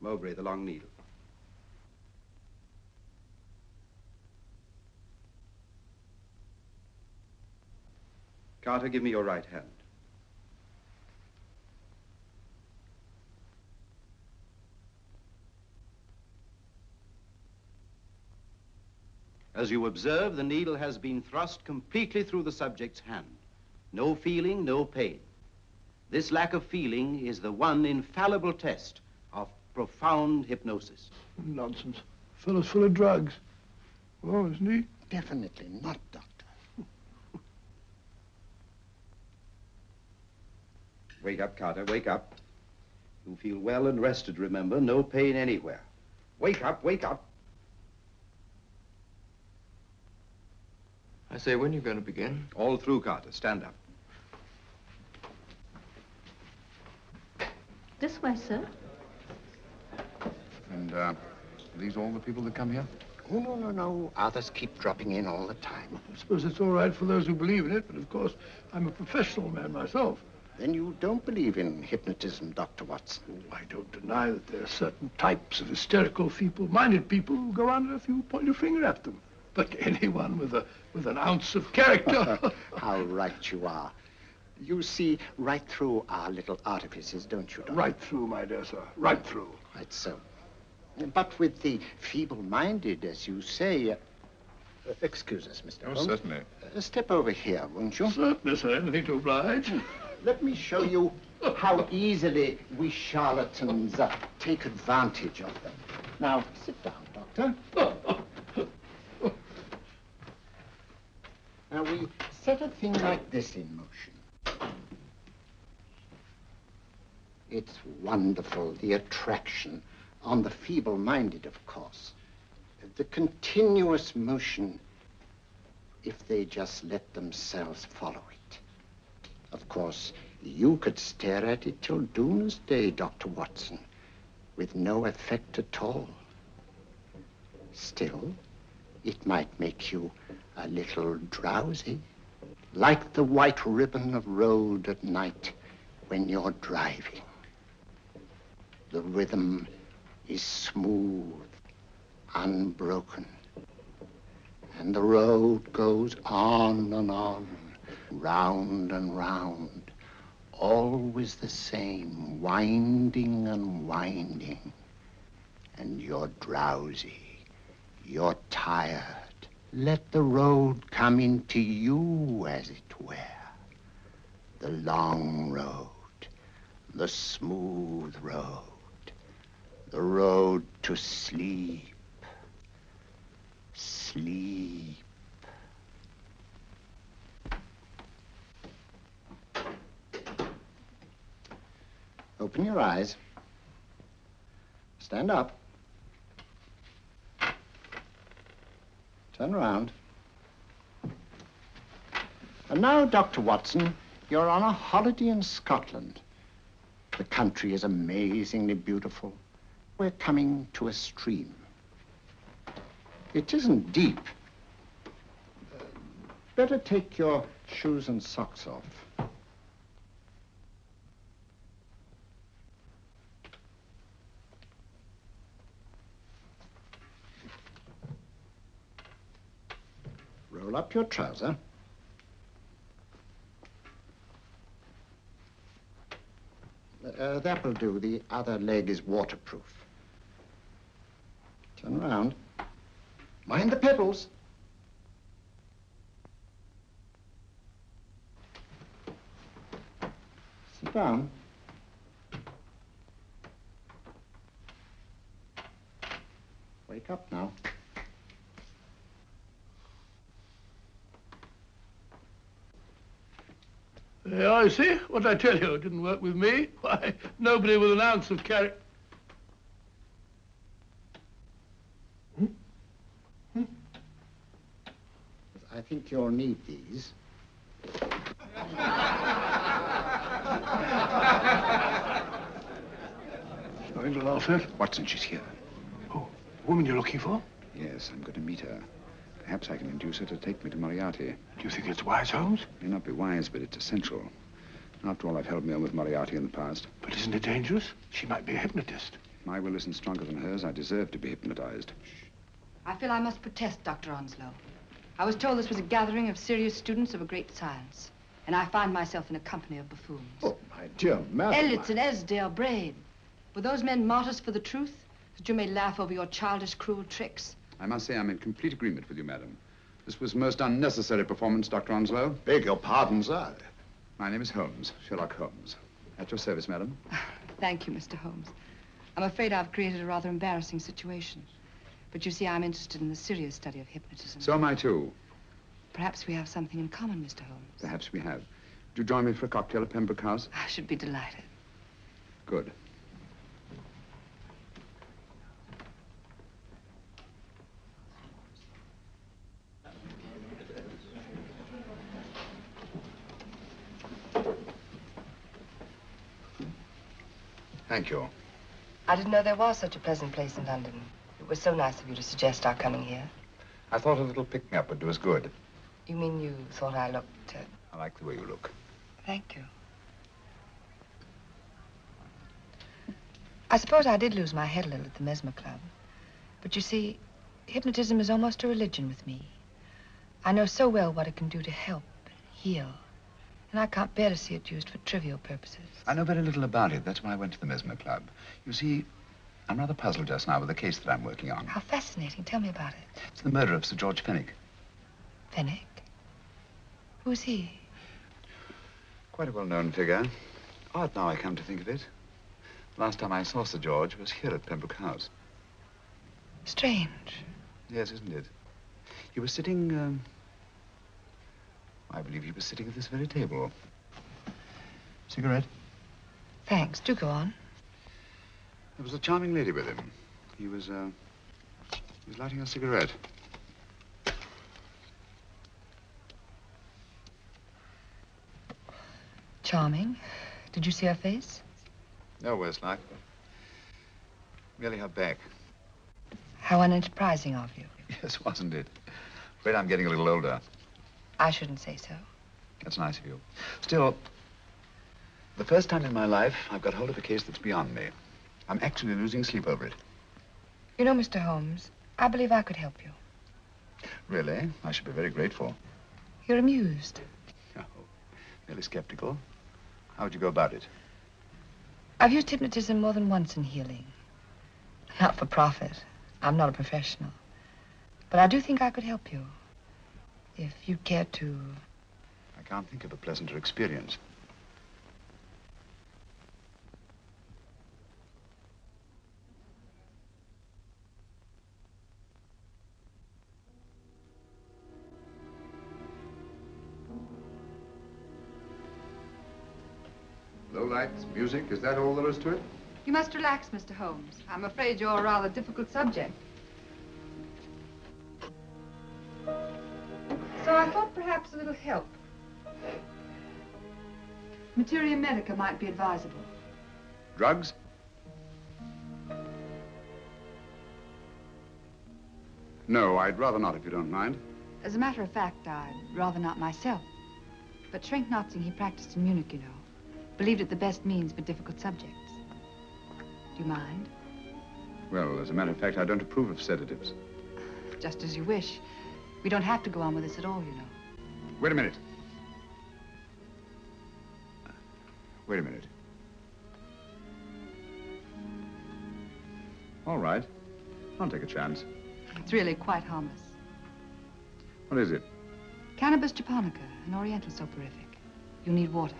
Mowbray, the long needle. Carter, give me your right hand. As you observe, the needle has been thrust completely through the subject's hand. No feeling, no pain. This lack of feeling is the one infallible test of profound hypnosis. Nonsense. Fellow's full of drugs. Oh, isn't he? Definitely not, Doctor. Wake up, Carter, wake up. You feel well and rested, remember. No pain anywhere. Wake up, wake up. I say, when are you going to begin? All through, Carter. Stand up. This way, sir. And, are these all the people that come here? Oh, no. Others keep dropping in all the time. I suppose it's all right for those who believe in it, but of course, I'm a professional man myself. Then you don't believe in hypnotism, Dr. Watson? Oh, I don't deny that there are certain types of hysterical, feeble-minded people who go under if you point your finger at them. But anyone with an ounce of character... How right you are. You see right through our little artifices, don't you, Doctor? Right through, my dear sir. Right through. Right so. But with the feeble-minded, as you say... excuse us, Mr. Holmes. Certainly. Step over here, won't you? Certainly, sir. Anything to oblige. Let me show you how easily we charlatans take advantage of them. Now, sit down, Doctor. Now, we set a thing like this in motion. It's wonderful, the attraction on the feeble-minded, of course. The continuous motion, if they just let themselves follow it. Of course, you could stare at it till doomsday, Dr. Watson, with no effect at all. Still, it might make you a little drowsy, like the white ribbon of road at night when you're driving. The rhythm is smooth, unbroken, and the road goes on and on, round and round, always the same, winding and winding. And you're drowsy, you're tired. Let the road come into you, as it were. The long road, the smooth road, the road to sleep. Sleep. Open your eyes. Stand up. Turn around. And now, Dr. Watson, you're on a holiday in Scotland. The country is amazingly beautiful. We're coming to a stream. It isn't deep. Better take your shoes and socks off. Roll up your trouser. That will do. The other leg is waterproof. Turn around. Mind the pebbles. Sit down. Wake up now. There, I see. What did I tell you? It didn't work with me. Why, nobody with an ounce of character. I think you'll need these. Nothing to laugh at. Watson, she's here. Oh, the woman you're looking for? Yes, I'm going to meet her. Perhaps I can induce her to take me to Moriarty. Do you think it's wise, Holmes? It may not be wise, but it's essential. After all, I've held me on with Moriarty in the past. But isn't it dangerous? She might be a hypnotist. If my will isn't stronger than hers, I deserve to be hypnotized. I feel I must protest, Dr. Onslow. I was told this was a gathering of serious students of a great science, and I find myself in a company of buffoons. Oh, my dear madam. Elliots and Esdale, Braid. Were those men martyrs for the truth, that you may laugh over your childish, cruel tricks? I must say I'm in complete agreement with you, madam. This was most unnecessary performance, Dr. Onslow. Beg your pardon, sir. My name is Holmes, Sherlock Holmes. At your service, madam. Thank you, Mr. Holmes. I'm afraid I've created a rather embarrassing situation. But you see, I'm interested in the serious study of hypnotism. So am I, too. Perhaps we have something in common, Mr. Holmes. Perhaps we have. Do you join me for a cocktail at Pembroke House? I should be delighted. Good. Thank you. I didn't know there was such a pleasant place in London. It was so nice of you to suggest our coming here. I thought a little picking-up would do us good. You mean you thought I looked... I like the way you look. Thank you. I suppose I did lose my head a little at the Mesmer Club. But you see, hypnotism is almost a religion with me. I know so well what it can do to help and heal. And I can't bear to see it used for trivial purposes. I know very little about it. That's why I went to the Mesmer Club. You see, I'm rather puzzled just now with the case that I'm working on. How fascinating. Tell me about it. It's the murder of Sir George Fenwick. Fenwick? Who's he? Quite a well-known figure. Odd now I come to think of it. Last time I saw Sir George was here at Pembroke House. Strange. Yes, isn't it? He was sitting, I believe he was sitting at this very table. Cigarette? Thanks. Do go on. There was a charming lady with him. He was lighting a cigarette. Charming. Did you see her face? No, worse like. Merely her back. How unenterprising of you. Yes, wasn't it? Afraid I'm getting a little older. I shouldn't say so. That's nice of you. Still, the first time in my life, I've got hold of a case that's beyond me. I'm actually losing sleep over it. You know, Mr. Holmes, I believe I could help you. Really? I should be very grateful. You're amused. Oh, merely skeptical. How would you go about it? I've used hypnotism more than once in healing. Not for profit. I'm not a professional. But I do think I could help you. If you'd care to... I can't think of a pleasanter experience. Low lights, music, is that all there is to it? You must relax, Mr. Holmes. I'm afraid you're a rather difficult subject. So I thought perhaps a little help. Materia medica might be advisable. Drugs? No, I'd rather not, if you don't mind. As a matter of fact, I'd rather not myself. But Schrenk-Notzing, he practiced in Munich, you know. Believed it the best means for difficult subjects. Do you mind? Well, as a matter of fact, I don't approve of sedatives. Just as you wish. We don't have to go on with this at all, you know. Wait a minute. Wait a minute. All right. I'll take a chance. It's really quite harmless. What is it? Cannabis japonica, an oriental soporific. You'll need water.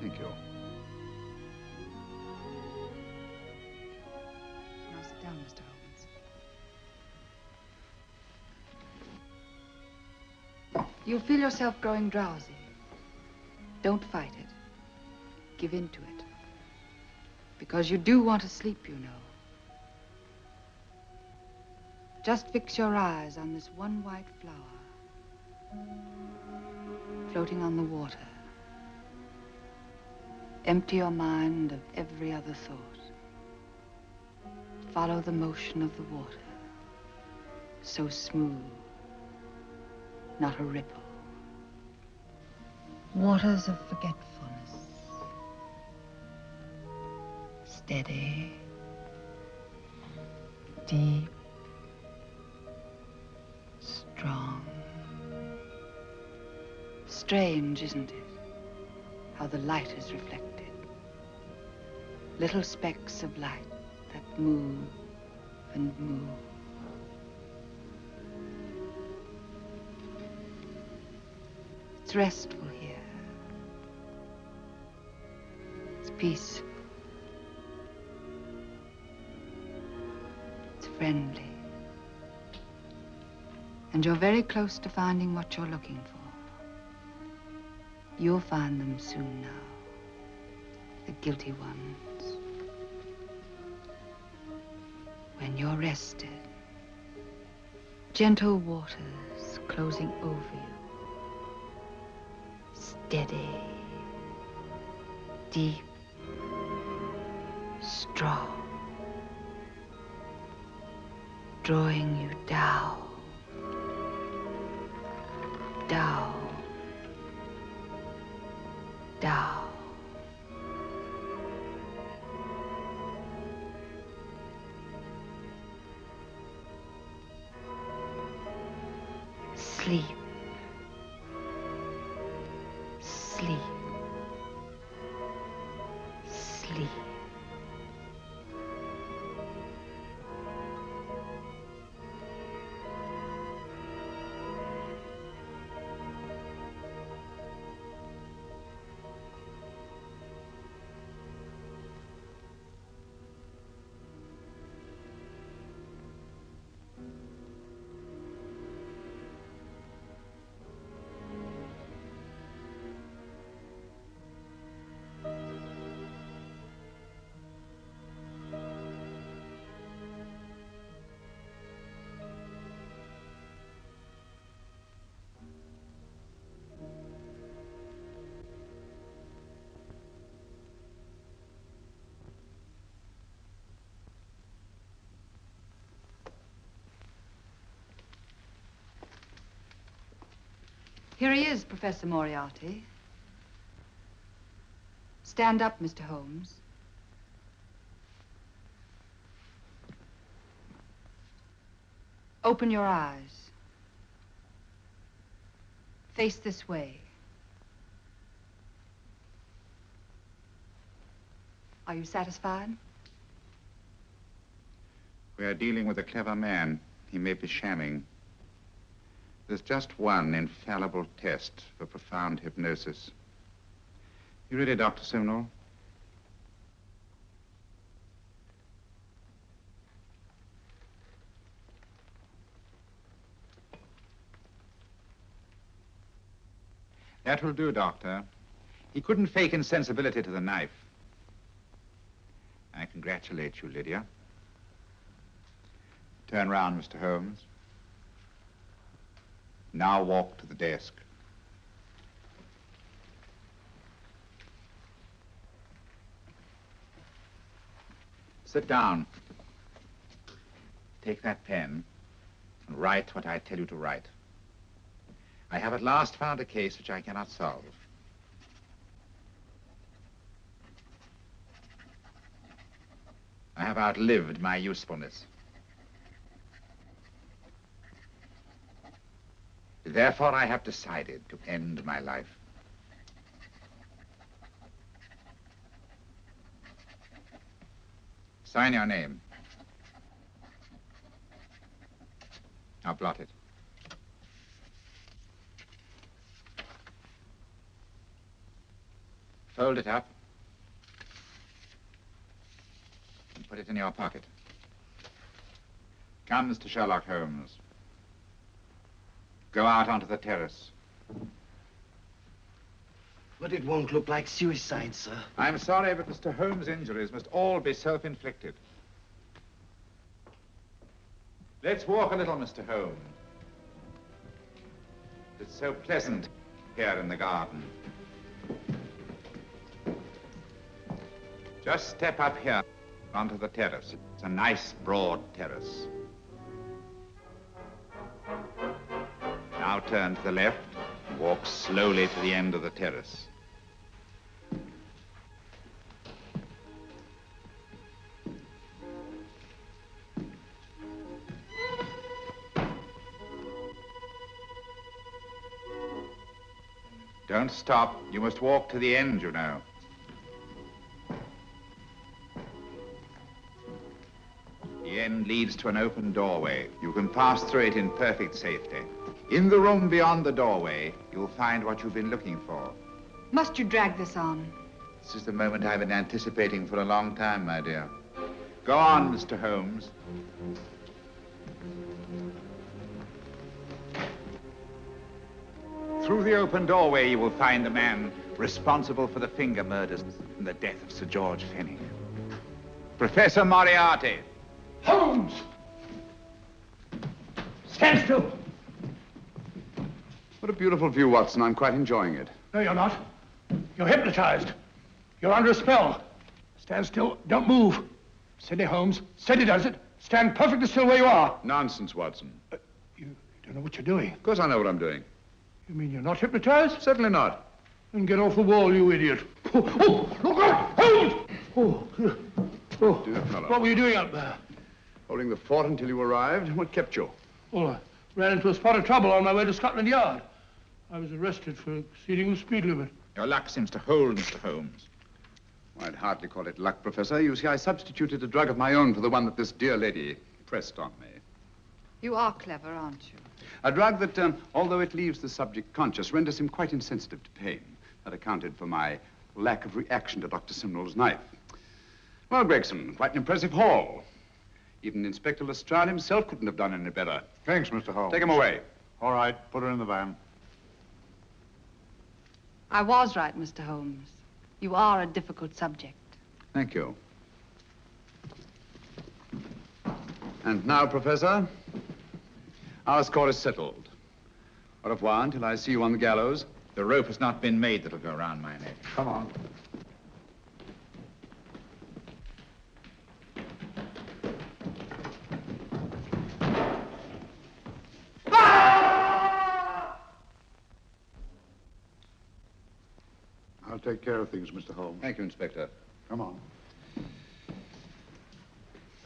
Thank you. Now sit down, Mr. Holmes. You'll feel yourself growing drowsy. Don't fight it. Give in to it. Because you do want to sleep, you know. Just fix your eyes on this one white flower floating on the water. Empty your mind of every other thought. Follow the motion of the water. So smooth, not a ripple. Waters of forgetfulness. Steady, deep, strong. Strange, isn't it? How the light is reflected. Little specks of light that move and move. It's restful here. It's peaceful. It's friendly. And you're very close to finding what you're looking for. You'll find them soon now. The guilty ones. When you're rested, gentle waters closing over you. Steady, deep, strong. Drawing you down, down, down. Sleep. Sleep. Sleep. Here he is, Professor Moriarty. Stand up, Mr. Holmes. Open your eyes. Face this way. Are you satisfied? We are dealing with a clever man. He may be shamming. There's just one infallible test for profound hypnosis. You ready, Dr. Simnel? That will do, Doctor. He couldn't fake insensibility to the knife. I congratulate you, Lydia. Turn round, Mr. Holmes. Now walk to the desk. Sit down. Take that pen and write what I tell you to write. I have at last found a case which I cannot solve. I have outlived my usefulness. Therefore, I have decided to end my life. Sign your name. Now blot it. Fold it up and put it in your pocket. Come, Mr. Sherlock Holmes. Go out onto the terrace. But it won't look like suicide, sir. I'm sorry, but Mr. Holmes' injuries must all be self-inflicted. Let's walk a little, Mr. Holmes. It's so pleasant here in the garden. Just step up here onto the terrace. It's a nice, broad terrace. Now turn to the left and walk slowly to the end of the terrace. Don't stop. You must walk to the end, you know. The end leads to an open doorway. You can pass through it in perfect safety. In the room beyond the doorway, you'll find what you've been looking for. Must you drag this on? This is the moment I've been anticipating for a long time, my dear. Go on, Mr. Holmes. Through the open doorway, you will find the man responsible for the finger murders and the death of Sir George Fenwick. Professor Moriarty. Holmes! Stand still. What a beautiful view, Watson. I'm quite enjoying it. No, you're not. You're hypnotized. You're under a spell. Stand still. Don't move. Steady, Holmes. Steady does it. Stand perfectly still where you are. Nonsense, Watson. You don't know what you're doing. Of course I know what I'm doing. You mean you're not hypnotized? Certainly not. Then get off the wall, you idiot. Oh, look out! Holmes! Oh, Dear fellow. What were you doing up there? Holding the fort until you arrived. What kept you? Well, I ran into a spot of trouble on my way to Scotland Yard. I was arrested for exceeding the speed limit. Your luck seems to hold, Mr. Holmes. I'd hardly call it luck, Professor. You see, I substituted a drug of my own for the one that this dear lady pressed on me. You are clever, aren't you? A drug that, although it leaves the subject conscious, renders him quite insensitive to pain. That accounted for my lack of reaction to Dr. Simnel's knife. Well, Gregson, quite an impressive haul. Even Inspector Lestrade himself couldn't have done any better. Thanks, Mr. Holmes. Take him away. All right, put her in the van. I was right, Mr. Holmes. You are a difficult subject. Thank you. And now, Professor, our score is settled. Au revoir until I see you on the gallows. The rope has not been made that'll go around my neck. Come on. take care of things, Mr. Holmes. Thank you, Inspector. Come on.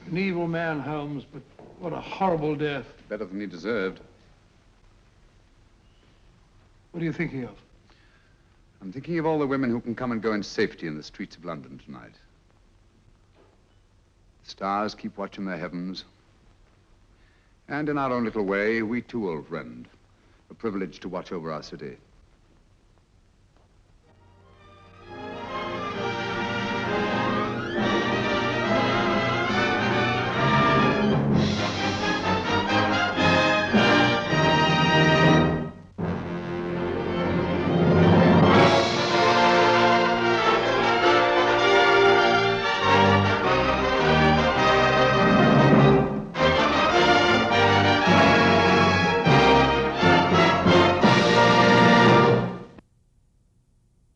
An evil man, Holmes, but what a horrible death. Better than he deserved. What are you thinking of? I'm thinking of all the women who can come and go in safety in the streets of London tonight. The stars keep watch in their heavens. And in our own little way, we too, old friend, are privileged to watch over our city.